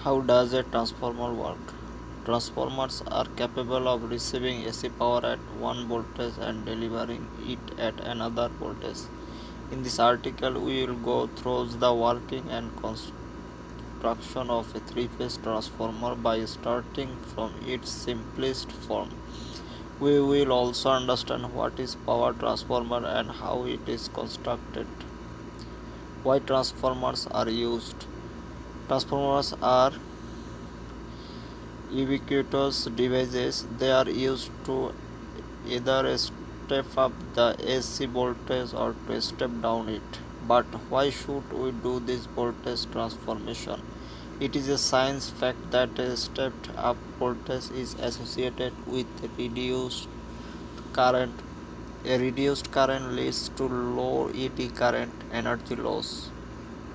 How does a transformer work? Transformers are capable of receiving AC power at one voltage and delivering it at another voltage. In this article, we will go through the working and construction of a three-phase transformer by starting from its simplest form. We will also understand what is power transformer and how it is constructed. Why transformers are used? Transformers are ubiquitous devices. They are used to either step up the AC voltage or to step down it. But why should we do this voltage transformation? It is a science fact that a stepped up voltage is associated with reduced current. A reduced current leads to low ET current energy loss.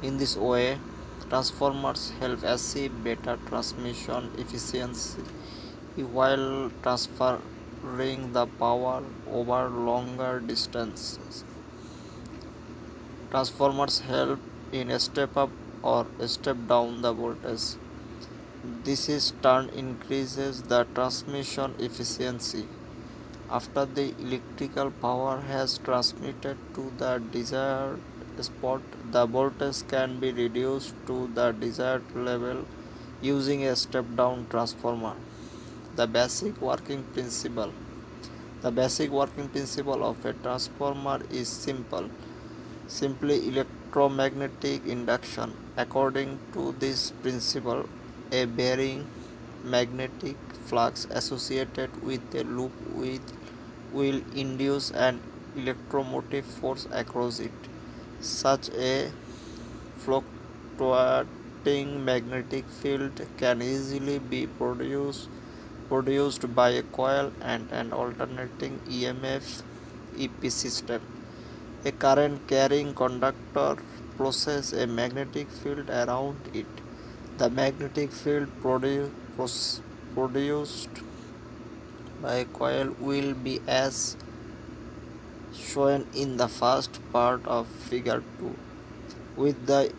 In this way, transformers help achieve better transmission efficiency while transferring the power over longer distances. Transformers help in step up or step down the voltage. This is turn increases the transmission efficiency. After the electrical power has transmitted to the desired spot, the voltage can be reduced to the desired level using a step down transformer. The basic working principle. The basic working principle of a transformer is simply electromagnetic induction. According to this principle, a bearing magnetic flux associated with a loop will induce an electromotive force across it. Such a fluctuating magnetic field can easily be produced by a coil and an alternating EMF EP system. A current carrying conductor possesses a magnetic field around it. The magnetic field produced by a coil will be as shown in the first part of figure 2. With the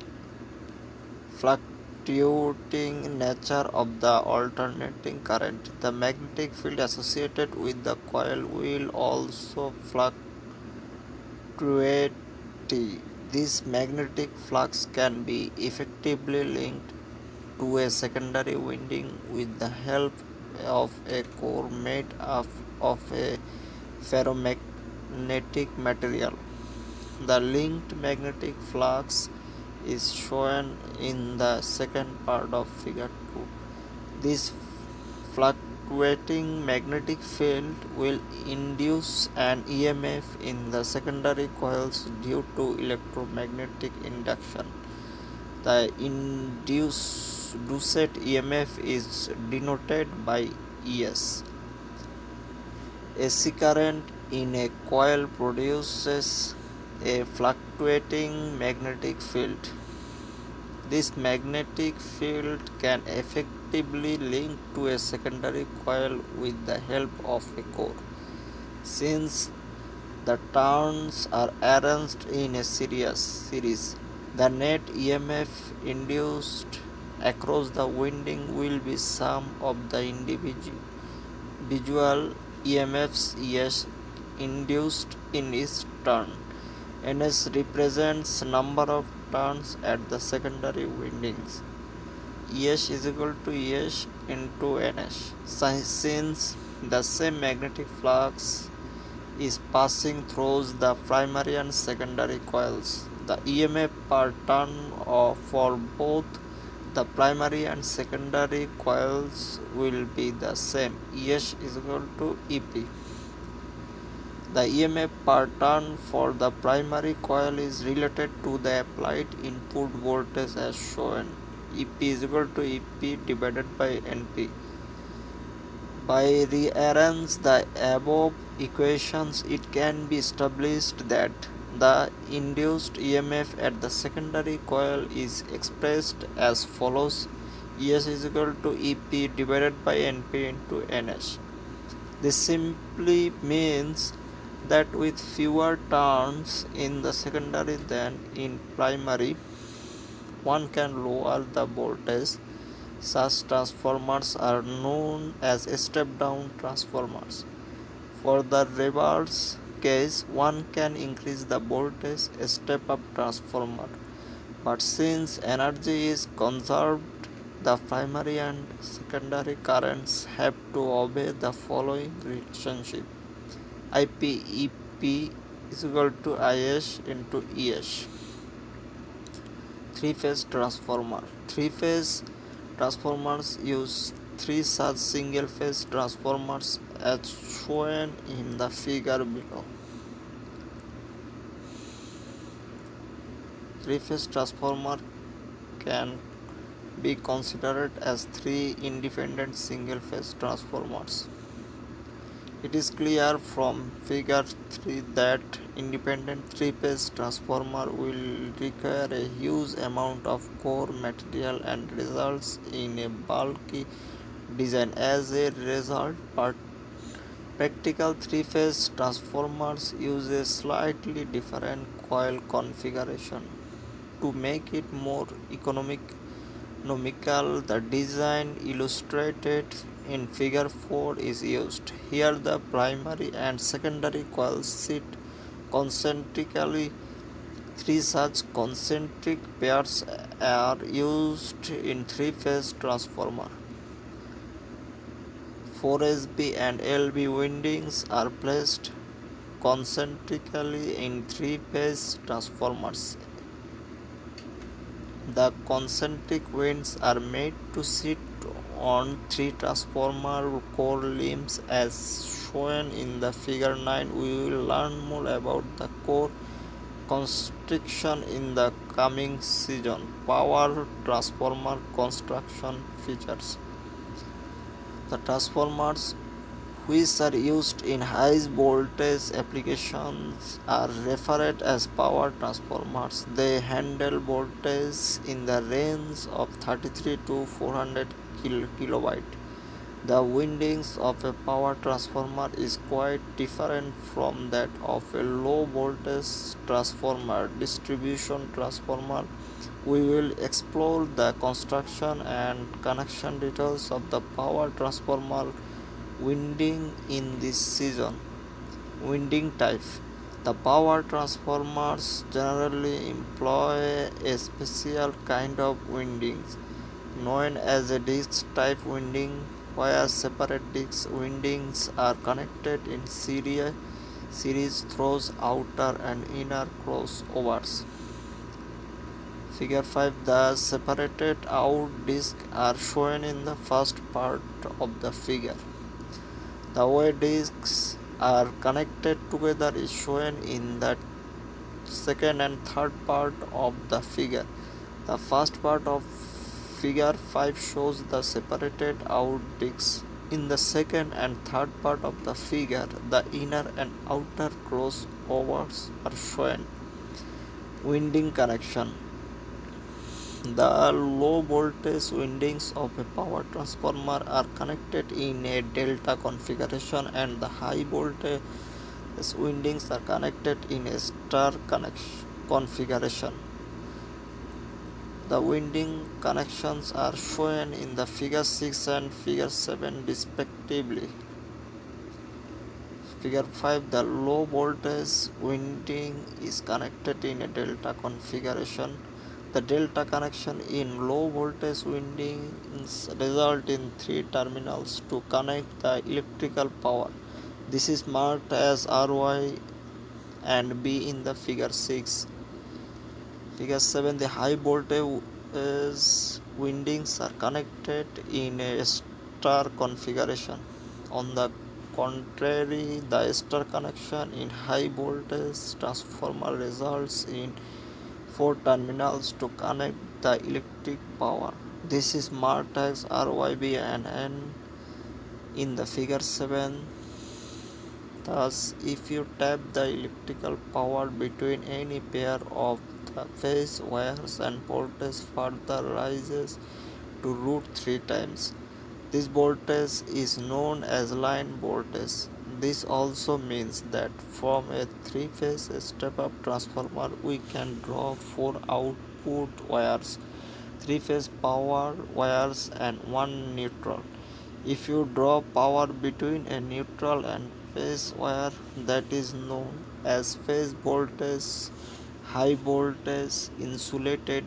fluctuating nature of the alternating current, the magnetic field associated with the coil will also fluctuate. This magnetic flux can be effectively linked to a secondary winding with the help of a core made up of a ferromagnetic material. The linked magnetic flux is shown in the second part of figure 2. This fluctuating magnetic field will induce an EMF in the secondary coils due to electromagnetic induction. The induced EMF is denoted by ES. AC current in a coil produces a fluctuating magnetic field. This magnetic field can effectively link to a secondary coil with the help of a core. Since the turns are arranged in a series, the net EMF induced across the winding will be sum of the individual EMFs ES induced in each turn. NS represents number of turns at the secondary windings. ES is equal to ES into NS. Since the same magnetic flux is passing through the primary and secondary coils, the EMF per turn for both the primary and secondary coils will be the same. ES is equal to EP. The EMF per turn for the primary coil is related to the applied input voltage as shown. EP is equal to EP divided by NP. By rearrange the above equations, it can be established that the induced EMF at the secondary coil is expressed as follows: ES is equal to EP divided by NP into NS. This simply means that with fewer turns in the secondary than in primary, one can lower the voltage Such transformers are known as step-down transformers. For the reverse case, one can increase the voltage step-up transformer, but since energy is conserved, the primary and secondary currents have to obey the following relationship. IP is equal to IS into ES. Three-phase transformer. Three-phase transformers use three such single-phase transformers as shown in the figure below. Three-phase transformer can be considered as three independent single-phase transformers. It is clear from figure 3 that independent three-phase transformer will require a huge amount of core material and results in a bulky design. As a result, practical three-phase transformers use a slightly different coil configuration to make it more economical. The design illustrated in figure 4 is used. Here the primary and secondary coils sit concentrically. Three such concentric pairs are used in three-phase transformer. 4SB and LB windings are placed concentrically in three-phase transformers. The concentric winds are made to sit on three transformer core limbs as shown in the figure 9. We will learn more about the core construction in the coming season. Power transformer construction features. The transformers which are used in high voltage applications are referred as power transformers. They handle voltage in the range of 33 to 400 kilovolt. The windings of a power transformer is quite different from that of a low voltage transformer. Distribution transformer. We will explore the construction and connection details of the power transformer winding in this season. Winding type. The power transformers generally employ a special kind of windings known as a disc type winding, where separate disc windings are connected in series through outer and inner crossovers. Figure 5. The separated out discs are shown in the first part of the figure. The way discs are connected together is shown in the second and third part of the figure. The first part of figure 5 shows the separated out discs. In the second and third part of the figure, the inner and outer crossovers are shown. Winding connection. The low voltage windings of a power transformer are connected in a delta configuration, and the high voltage windings are connected in a star configuration. The winding connections are shown in the figure 6 and figure 7 respectively. Figure 5. The low voltage winding is connected in a delta configuration. The delta connection in low voltage windings result in three terminals to connect the electrical power. This is marked as RY and B in the figure 6. Figure 7. The high voltage windings are connected in a star configuration. On the contrary, the star connection in high voltage transformer results in four terminals to connect the electric power. This is marked as RYB and N in the figure 7. Thus, if you tap the electrical power between any pair of the phase wires and voltage further rises to √3 times. This voltage is known as line voltage. This also means that from a three-phase step-up transformer we can draw four output wires three-phase power wires and one neutral. If you draw power between a neutral and phase wire, that is known as phase voltage. High voltage insulated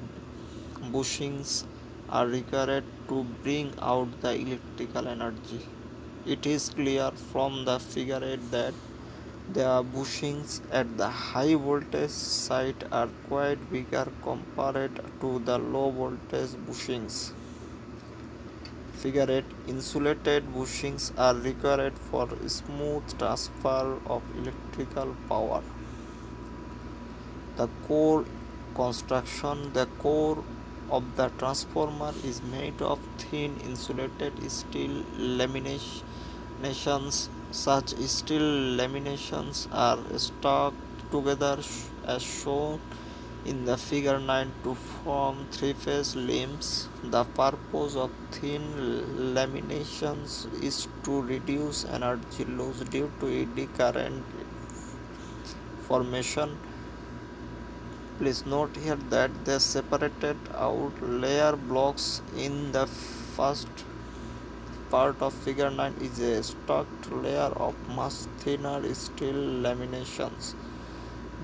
bushings are required to bring out the electrical energy. It is clear from the figure 8 that the bushings at the high voltage side are quite bigger compared to the low voltage bushings. Figure 8. Insulated bushings are required for smooth transfer of electrical power. The core construction. The core of the transformer is made of thin insulated steel laminations. Such steel laminations are stuck together as shown in the figure 9 to form three-phase limbs. The purpose of thin laminations is to reduce energy loss due to eddy current formation. Please note here that the separated out layer blocks in the first part of figure 9 is a stacked layer of much thinner steel laminations.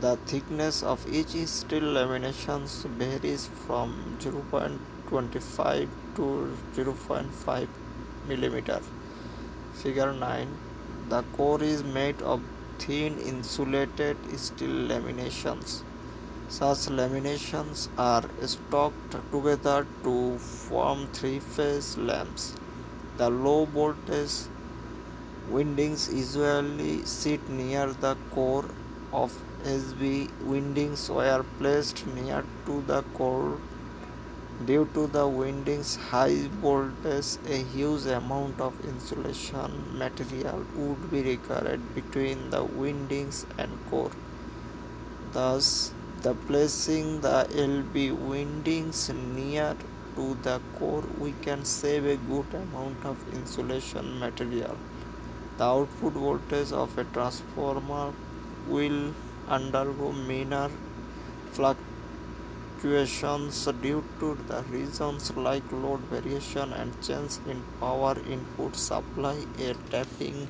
The thickness of each steel laminations varies from 0.25 to 0.5 millimeter. Figure 9. The core is made of thin insulated steel laminations. Such laminations are stacked together to form three-phase lamps. The low voltage windings usually sit near the core of SB. Windings were placed near to the core due to the windings high voltage. A huge amount of insulation material would be required between the windings and core. Thus, the placing the LB windings near to the core, we can save a good amount of insulation material. The output voltage of a transformer will undergo minor fluctuations due to the reasons like load variation and change in power input supply. A tapping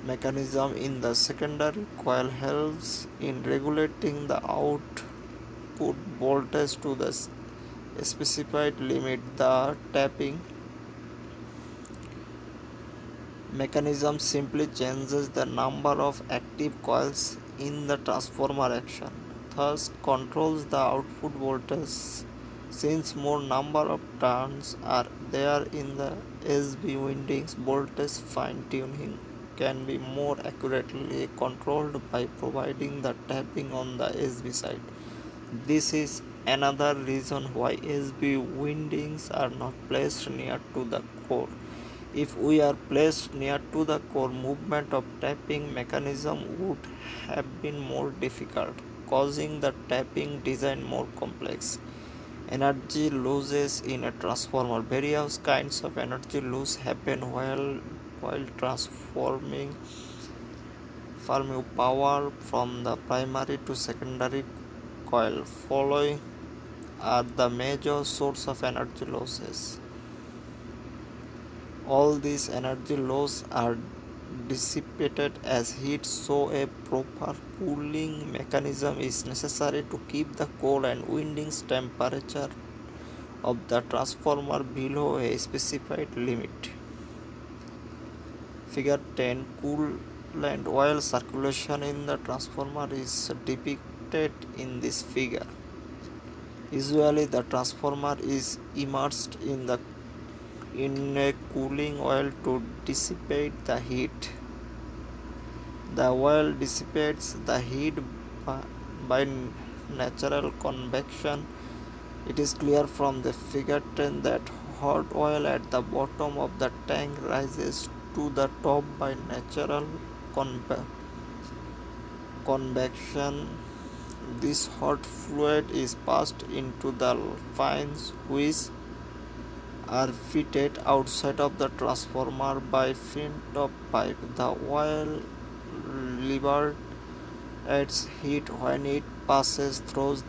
mechanism in the secondary coil helps in regulating the output voltage to the specified limit. The tapping mechanism simply changes the number of active coils in the transformer action, thus controls the output voltage. Since more number of turns are there in the SB windings, voltage fine-tuning can be more accurately controlled by providing the tapping on the SB side. This is another reason why SB windings are not placed near to the core. If we are placed near to the core, movement of tapping mechanism would have been more difficult, causing the tapping design more complex. Energy losses in a transformer. Various kinds of energy loss happen while transforming power from the primary to secondary coil. Following are the major source of energy losses. All these energy loss are dissipated as heat, so a proper cooling mechanism is necessary to keep the core and windings temperature of the transformer below a specified limit. Figure 10. Coolant oil circulation in the transformer is depicted in this figure. Usually the transformer is immersed in a cooling oil to dissipate the heat. The oil dissipates the heat by natural convection. It is clear from the figure 10 that hot oil at the bottom of the tank rises to the top by natural convection. This hot fluid is passed into the fans which are fitted outside of the transformer by front of pipe. The oil liberates heat when it passes through the